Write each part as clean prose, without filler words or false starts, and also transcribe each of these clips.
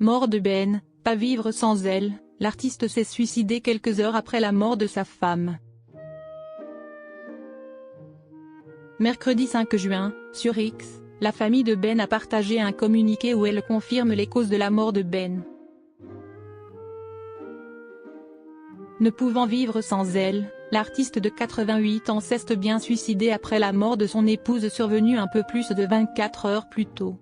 Mort de Ben, pas vivre sans elle, l'artiste s'est suicidé quelques heures après la mort de sa femme. Mercredi 5 juin, sur X, la famille de Ben a partagé un communiqué où elle confirme les causes de la mort de Ben. Ne pouvant vivre sans elle, l'artiste de 88 ans s'est bien suicidé après la mort de son épouse survenue un peu plus de 24 heures plus tôt.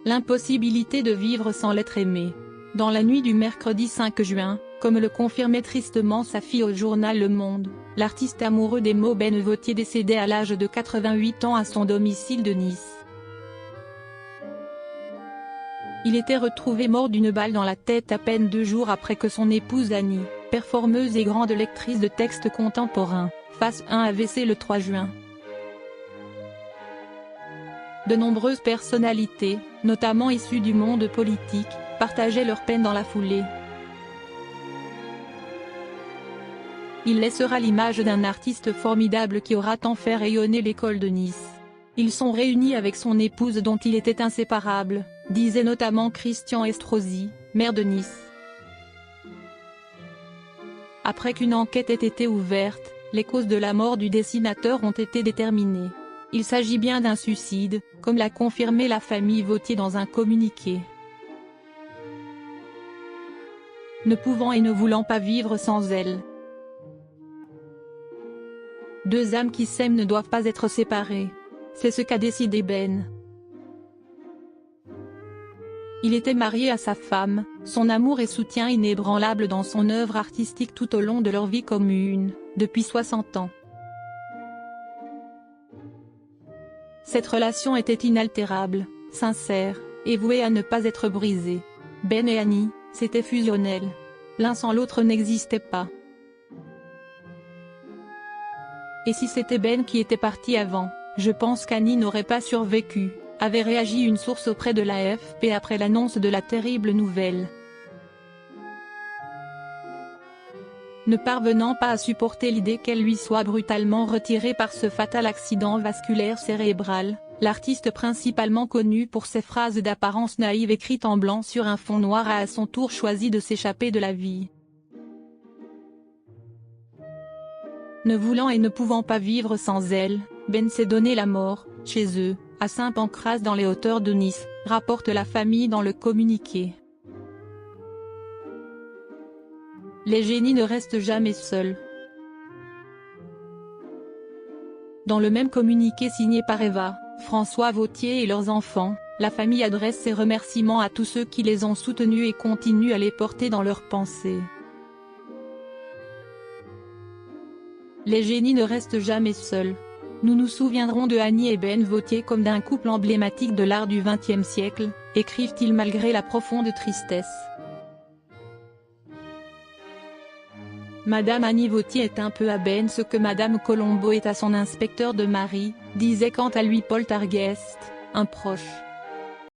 L'impossibilité de vivre sans l'être aimé. Dans la nuit du mercredi 5 juin, comme le confirmait tristement sa fille au journal Le Monde, l'artiste amoureux des mots Ben Vautier décédé à l'âge de 88 ans à son domicile de Nice. Il était retrouvé mort d'une balle dans la tête à peine 2 jours après que son épouse Annie, performeuse et grande lectrice de textes contemporains, fasse un AVC le 3 juin. De nombreuses personnalités, notamment issues du monde politique, partageaient leur peine dans la foulée. Il laissera l'image d'un artiste formidable qui aura tant fait rayonner l'école de Nice. Ils sont réunis avec son épouse dont il était inséparable, disait notamment Christian Estrosi, maire de Nice. Après qu'une enquête ait été ouverte, les causes de la mort du dessinateur ont été déterminées. Il s'agit bien d'un suicide, comme l'a confirmé la famille Vautier dans un communiqué. Ne pouvant et ne voulant pas vivre sans elle. Deux âmes qui s'aiment ne doivent pas être séparées. C'est ce qu'a décidé Ben. Il était marié à sa femme, son amour et soutien inébranlable dans son œuvre artistique tout au long de leur vie commune, depuis 60 ans. Cette relation était inaltérable, sincère, et vouée à ne pas être brisée. Ben et Annie, c'était fusionnel. L'un sans l'autre n'existait pas. Et si c'était Ben qui était parti avant, je pense qu'Annie n'aurait pas survécu, avait réagi une source auprès de l'AFP après l'annonce de la terrible nouvelle. Ne parvenant pas à supporter l'idée qu'elle lui soit brutalement retirée par ce fatal accident vasculaire cérébral, l'artiste principalement connu pour ses phrases d'apparence naïve écrites en blanc sur un fond noir a à son tour choisi de s'échapper de la vie. Ne voulant et ne pouvant pas vivre sans elle, Ben s'est donné la mort, chez eux, à Saint-Pancrace dans les hauteurs de Nice, rapporte la famille dans le communiqué. Les génies ne restent jamais seuls. Dans le même communiqué signé par Eva, François Vautier et leurs enfants, la famille adresse ses remerciements à tous ceux qui les ont soutenus et continuent à les porter dans leurs pensées. Les génies ne restent jamais seuls. Nous nous souviendrons de Annie et Ben Vautier comme d'un couple emblématique de l'art du XXe siècle, écrivent-ils malgré la profonde tristesse. Madame Annie Vautier est un peu à Ben ce que Madame Colombo est à son inspecteur de Marie, disait quant à lui Paul Targuest, un proche.